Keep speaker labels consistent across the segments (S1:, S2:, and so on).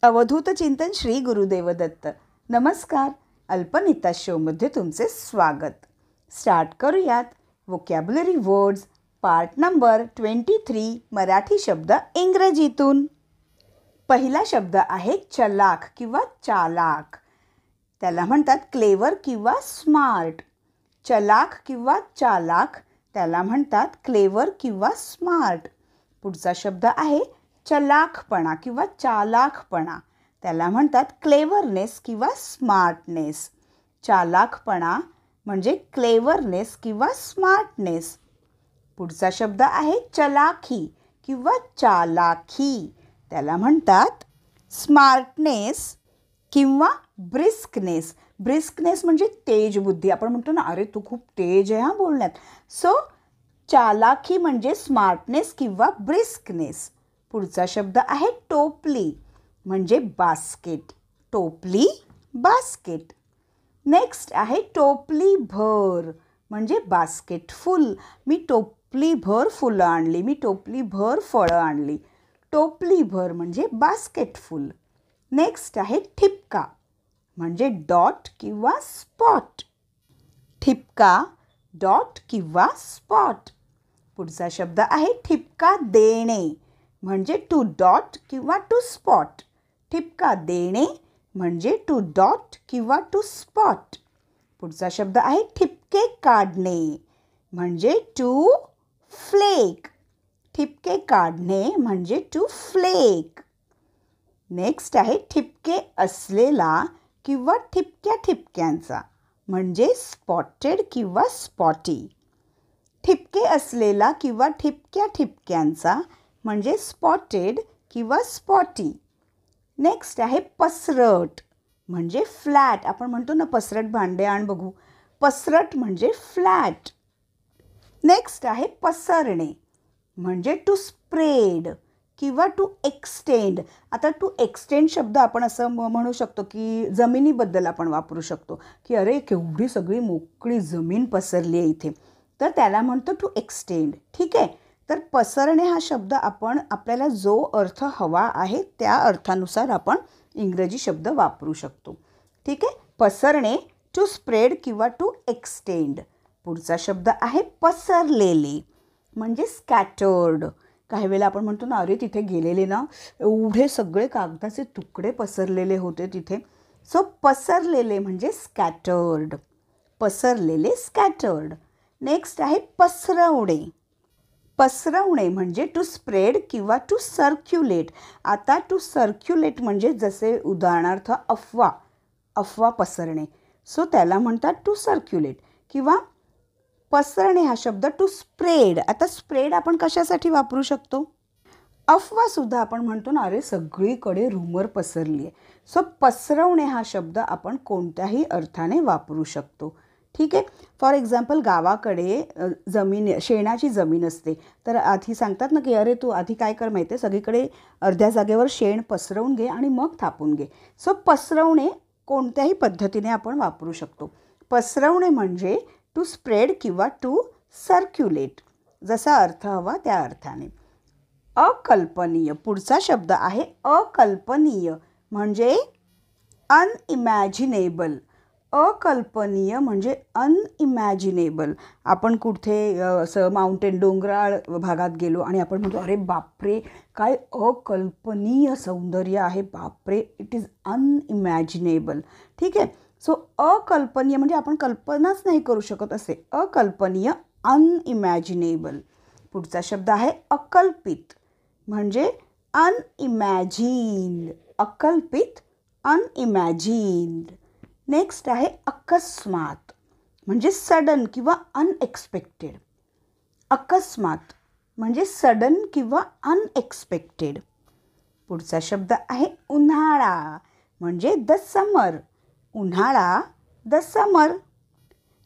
S1: अवधूत चिंतन श्री गुरुदेव दत्त. नमस्कार. अल्पनिता शोमध्ये तुमचे स्वागत. स्टार्ट करूयात. Vocabulary words part number 23 Marathi शब्द इंग्रजीतून. पहिला शब्द आहे चलाख किंवा चालाख. त्याला म्हणतात क्लेवर किंवा स्मार्ट. चलाख किंवा चालाख त्याला म्हणतात क्लेवर किंवा स्मार्ट. पुढचा शब्द आहे चलाखपणा किंवा चालाखपणा. त्याला म्हणतात क्लेवरनेस किंवा स्मार्टनेस. चालाखपणा म्हणजे क्लेवरनेस किंवा स्मार्टनेस. पुढचा शब्द आहे चलाखी किंवा चालाखी. त्याला म्हणतात स्मार्टनेस किंवा ब्रिस्कनेस. ब्रिस्कनेस म्हणजे तेज बुद्धी. आपण म्हणतो ना, अरे तू खूप तेज आहे हा बोलण्यात. सो चालाखी म्हणजे स्मार्टनेस किंवा ब्रिस्कनेस. पुढचा शब्द आहे टोपली म्हणजे बास्केट. टोपली, बास्केट. नेक्स्ट आहे टोपली भर म्हणजे बास्केट फुल. मी टोपली भर फुलं आणली, मी टोपली भर फळं आणली. टोपली भर म्हणजे बास्केट फुल. नेक्स्ट आहे ठिपका म्हणजे डॉट किंवा स्पॉट. ठिपका, डॉट किंवा स्पॉट. पुढचा शब्द आहे ठिपका देणे म्हणजे टू डॉट किंवा टू स्पॉट. ठिपका देणे म्हणजे टू डॉट किंवा टू स्पॉट. पुढचा शब्द आहे ठिपके काढणे म्हणजे टू फ्लेक. ठिपके काढणे म्हणजे टू फ्लेक. नेक्स्ट आहे ठिपके असलेला किंवा ठिपक्या ठिपक्यांचा म्हणजे स्पॉटेड किंवा स्पॉटी. ठिपके असलेला किंवा ठिपक्या ठिपक्यांचा म्हणजे स्पॉटेड किंवा स्पॉटी. नेक्स्ट आहे पसरट म्हणजे फ्लॅट. आपण म्हणतो ना, पसरट भांडे आण बघू. पसरट म्हणजे फ्लॅट. नेक्स्ट आहे पसरणे म्हणजे टू स्प्रेड किंवा टू एक्सटेंड. आता टू एक्सटेंड शब्द आपण असं म्हणू शकतो की जमिनीबद्दल आपण वापरू शकतो की अरे केवढी सगळी मोकळी जमीन पसरली आहे इथे, तर त्याला म्हणतो टू एक्सटेंड. ठीक आहे. तर पसरणे हा शब्द आपण आपल्याला जो अर्थ हवा आहे त्या अर्थानुसार आपण इंग्रजी शब्द वापरू शकतो. ठीक आहे. पसरणे टू स्प्रेड किंवा टू एक्सटेंड. पुढचा शब्द आहे पसरलेले म्हणजे स्कॅटर्ड. काही वेळेला आपण म्हणतो ना, अरे तिथे गेलेले ना एवढे सगळे कागदाचे तुकडे पसरलेले होते तिथे. सो पसरलेले म्हणजे स्कॅटर्ड. पसरलेले, स्कॅटर्ड. नेक्स्ट आहे पसरवणे. पसरवणे म्हणजे टू स्प्रेड किंवा टू सर्क्युलेट. आता टू सर्क्युलेट म्हणजे जसे उदाहरणार्थ अफवा. अफवा पसरणे. सो त्याला म्हणतात टू सर्क्युलेट. किंवा पसरणे हा शब्द टू स्प्रेड. आता स्प्रेड आपण कशासाठी वापरू शकतो? अफवासुद्धा आपण म्हणतो ना, अरे सगळीकडे रूमर पसरली आहे. सो पसरवणे हा शब्द आपण कोणत्याही अर्थाने वापरू शकतो. ठीक आहे. फॉर एक्झाम्पल गावाकडे जमीन, शेणाची जमीन असते, तर आधी सांगतात ना की अरे तू आधी काय कर माहिती आहे, सगळीकडे अर्ध्या जागेवर शेण पसरवून घे आणि मग थापून घे. सो पसरवणे कोणत्याही पद्धतीने आपण वापरू शकतो. पसरवणे म्हणजे टू स्प्रेड किंवा टू सर्क्युलेट. जसा अर्थ हवा त्या अर्थाने. अकल्पनीय. पुढचा शब्द आहे अकल्पनीय म्हणजे अनइमॅजिनेबल. अकल्पनीय म्हणजे अनइमॅजिनेबल. आपण कुठे असं माउंटेन, डोंगराळ भागात गेलो आणि आपण म्हणतो अरे बापरे काय अकल्पनीय सौंदर्य आहे, बापरे, इट इज अनइमॅजिनेबल. ठीक आहे. सो अकल्पनीय म्हणजे आपण कल्पनाच नाही करू शकत असे. अकल्पनीय, अनइमॅजिनेबल. पुढचा शब्द आहे अकल्पित म्हणजे अनइमॅजिन्ड. अकल्पित, अनइमॅजिन्ड. नेक्स्ट आहे अकस्मात म्हणजे सडन किंवा अनएक्सपेक्टेड. अकस्मात म्हणजे सडन किंवा अनएक्सपेक्टेड. पुढचा शब्द आहे उन्हाळा म्हणजे द समर. उन्हाळा, द समर.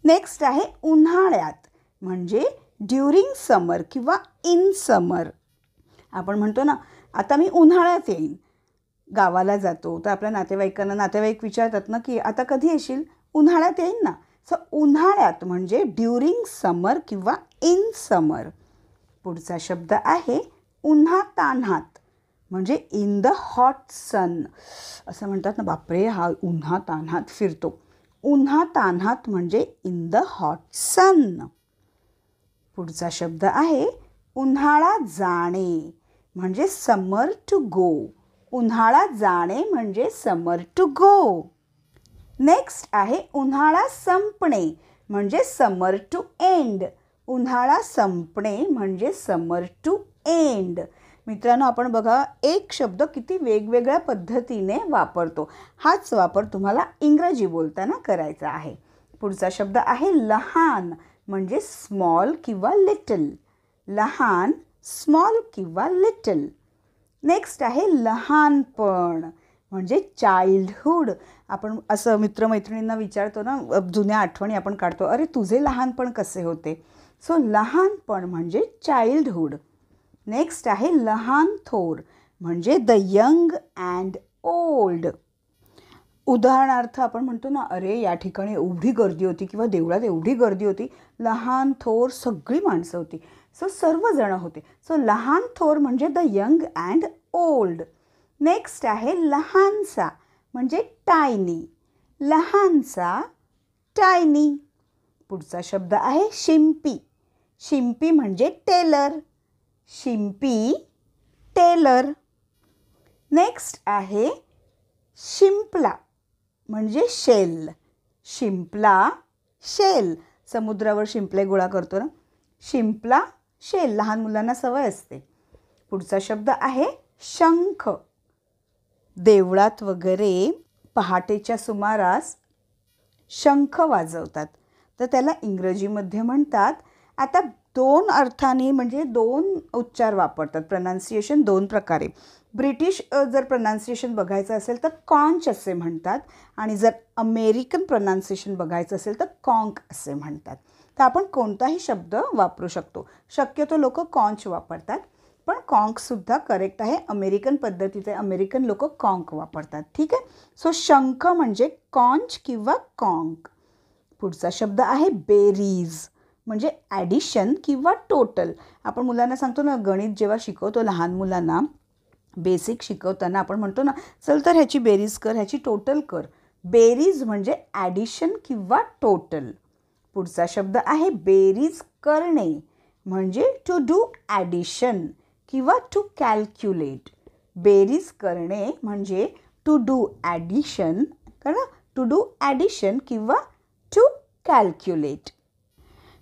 S1: नेक्स्ट आहे उन्हाळ्यात म्हणजे ड्युरिंग समर किंवा इन समर. आपण म्हणतो ना, आता मी उन्हाळ्यात येईन. गावाला जातो तर आपल्या नातेवाईकांना, नातेवाईक विचारतात ना की आता कधी येशील? उन्हाळ्यात येईन ना. सो उन्हाळ्यात म्हणजे ड्युरिंग समर किंवा इन समर. पुढचा शब्द आहे उन्हातान्हात म्हणजे इन द हॉट सन. असं म्हणतात ना, बापरे हा उन्हात तान्हात फिरतो. उन्हात तान्हात म्हणजे इन द हॉट सन. पुढचा शब्द आहे उन्हाळा जाणे म्हणजे समर टू गो. उन्हाळा जाणे म्हणजे समर टू गो. नेक्स्ट आहे उन्हाळा संपणे म्हणजे समर टू एंड. उन्हाळा संपणे म्हणजे समर टू एंड. मित्रांनो, आपण बघा एक शब्द किती वेगवेगळ्या पद्धतीने वापरतो. हाच वापर तुम्हाला इंग्रजी बोलताना करायचा आहे. पुढचा शब्द आहे लहान म्हणजे स्मॉल किंवा लिटल. लहान, स्मॉल किंवा लिटल. नेक्स्ट आहे लहानपण म्हणजे चाइल्डहुड. आपण असं मित्रमैत्रिणींना विचारतो ना, जुन्या आठवणी आपण काढतो, अरे तुझे लहानपण कसे होते. सो लहानपण म्हणजे चाइल्डहुड. नेक्स्ट आहे लहान थोर म्हणजे द यंग अँड ओल्ड. उदाहरणार्थ आपण म्हणतो ना, अरे या ठिकाणी एवढी गर्दी होती किंवा देवळात एवढी गर्दी होती, लहान थोर सगळी माणसं होती. सो सर्वजण होते. सो लहान थोर म्हणजे the young and old. Next आहे लहानसा म्हणजे टायनी. लहानसा, टायनी. पुढचा शब्द आहे शिंपी. शिंपी म्हणजे टेलर. शिंपी, टेलर. नेक्स्ट आहे शिंपला म्हणजे शेल. शिंपला, शेल. समुद्रावर शिंपले गोळा करतो ना, शिंपला, शेल. लहान मुलांना सवय असते. पुढचा शब्द आहे शंख. देवळात वगैरे पहाटेच्या सुमारास शंख वाजवतात, तर त्याला इंग्रजीमध्ये म्हणतात. आता दोन अर्थाने म्हणजे दोन उच्चार वापरतात. प्रनाउन्सिएशन दोन प्रकारे. ब्रिटिश जर प्रनाउन्सिएशन बघायचं असेल तर कॉंच असे म्हणतात आणि जर अमेरिकन प्रनाउन्सिएशन बघायचं असेल तर कॉंक असे म्हणतात. तर आपण कोणताही शब्द वापरू शकतो. शक्यतो लोक कॉंच वापरतात, पण कॉंकसुद्धा करेक्ट आहे. अमेरिकन पद्धतीचे अमेरिकन लोक कॉंक वापरतात. ठीक आहे. सो शंख म्हणजे कॉंच किंवा कॉंक. पुढचा शब्द आहे बेरीज म्हणजे ॲडिशन किंवा टोटल. आपण मुलांना सांगतो ना, गणित जेव्हा शिकवतो लहान मुलांना बेसिक शिकवताना आपण म्हणतो ना, चल तर ह्याची बेरीज कर, ह्याची टोटल कर. बेरीज म्हणजे ॲडिशन किंवा टोटल. पुढचा शब्द आहे बेरीज करणे म्हणजे टू डू ॲडिशन किंवा टू कॅल्क्युलेट. बेरीज करणे म्हणजे to do addition, to do addition किंवा टू कॅल्क्युलेट.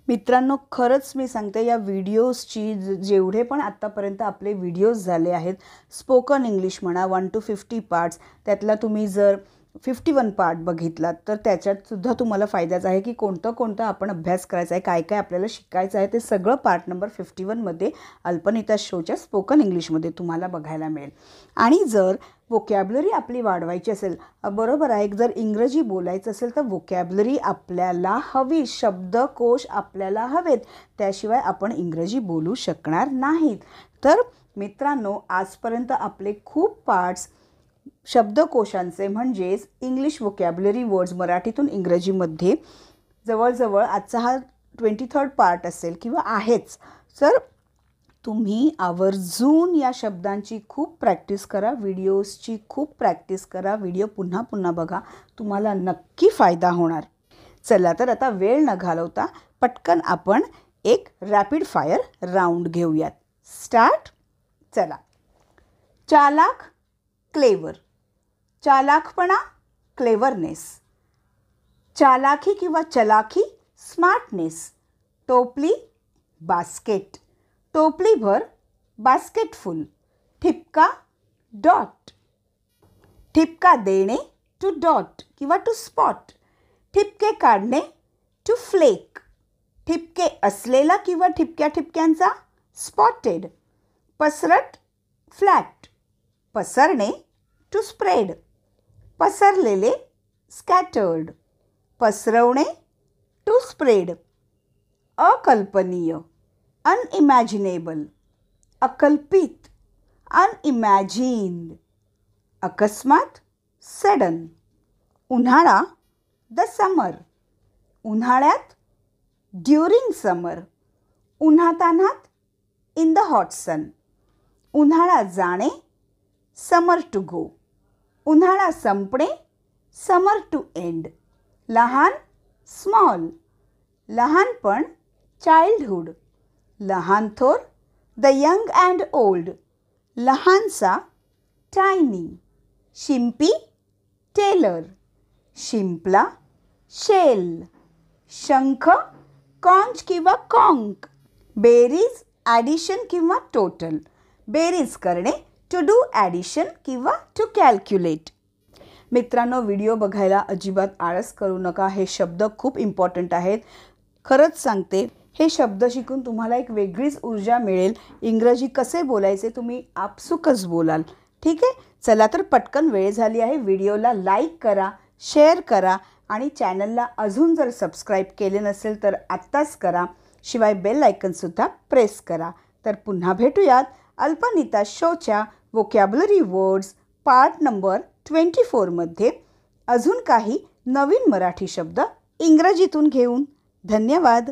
S1: मित्रांनो, खरंच मी सांगते, या व्हिडिओजची जेवढे पण आत्तापर्यंत आपले व्हिडिओज झाले आहेत, स्पोकन इंग्लिश म्हणा 1 to 50 पार्ट्स, त्यातला तुम्ही जर 51 पार्ट बघितलात तर त्याच्यातसुद्धा तुम्हाला फायद्याचा आहे की कोणतं आपण अभ्यास करायचा आहे, काय काय आपल्याला शिकायचं आहे, ते सगळं पार्ट नंबर 51मध्ये अल्पनिता शोच्या स्पोकन इंग्लिशमध्ये तुम्हाला बघायला मिळेल. आणि जर वोकॅब्युलरी आपली वाढवायची असेल, बरोबर आहे, जर इंग्रजी बोलायचं असेल तर वोकॅब्युलरी आपल्याला हवी, शब्दकोश आपल्याला हवेत, त्याशिवाय आपण इंग्रजी बोलू शकणार नाहीत. तर मित्रांनो, आजपर्यंत आपले खूप पार्ट्स शब्दकोशांचे म्हणजेच इंग्लिश वोकॅब्युलरी वर्ड्स मराठीतून इंग्रजीमध्ये जवळजवळ आजचा हा 23rd पार्ट असेल किंवा आहेच. तर तुम्ही आवर्जून या शब्दांची खूप प्रॅक्टिस करा, व्हिडिओजची खूप प्रॅक्टिस करा, व्हिडिओ पुन्हा पुन्हा बघा, तुम्हाला नक्की फायदा होणार. चला तर आता वेळ न घालवता पटकन आपण एक रॅपिड फायर राऊंड घेऊयात. स्टार्ट. चला. चालाक, क्लेवर. चालाकपणा, क्लेवरनेस. चालाकी किंवा चलाकी, स्मार्टनेस. टोपली, बास्केट. टोपलीभर, बास्केटफुल. ठिपका, डॉट. ठिपका देणे, टू डॉट किंवा टू स्पॉट. ठिपके काढणे, टू फ्लेक. ठिपके असलेला किंवा ठिपक्या ठिपक्यांचा, स्पॉटेड. पसरट, फ्लॅट. पसरणे, टू स्प्रेड. पसरलेले, स्कॅटर्ड. पसरवणे, टू स्प्रेड. अकल्पनीय, अनइमॅजिनेबल. अकल्पित, अनइमॅजिन्ड. अकस्मात, सडन. उन्हाळा, द समर. उन्हाळ्यात, ड्युरिंग समर. उन्हातान्हात, इन द हॉट सन. उन्हाळा जाणे, समर टू गो. उन्हाळा संपणे, समर टू एंड. लहान, स्मॉल. लहानपण, चाइल्डहुड. लहान थोर, द यंग अँड ओल्ड. लहानसा, टायनी. शिंपी, टेलर. शिंपला, शेल. शंख, कॉन्च किंवा कॉन्क. बेरीज, ॲडिशन किंवा टोटल. बेरीज करणे, टू डू ॲडिशन किंवा टू कॅल्क्युलेट. मित्रांनो, व्हिडिओ बघायला अजिबात आळस करू नका. हे शब्द खूप इम्पॉर्टंट आहेत. खरंच सांगते, हे शब्द शिकून तुम्हाला एक वेगळीच ऊर्जा मिळेल. इंग्रजी कसे बोलायचे तुम्ही आपसुकच बोलाल. ठीक आहे, चला तर पटकन वेळ झाली आहे. व्हिडिओला लाईक करा, शेअर करा आणि चॅनलला अजून जर सबस्क्राईब केले नसेल तर आत्ताच करा. शिवाय बेल आयकनसुद्धा प्रेस करा. तर पुन्हा भेटूयात अल्पनिता शोच्या वोकॅब्युलरी वर्ड्स पार्ट नंबर 24मध्ये अजून काही नवीन मराठी शब्द इंग्रजीतून घेऊन. धन्यवाद.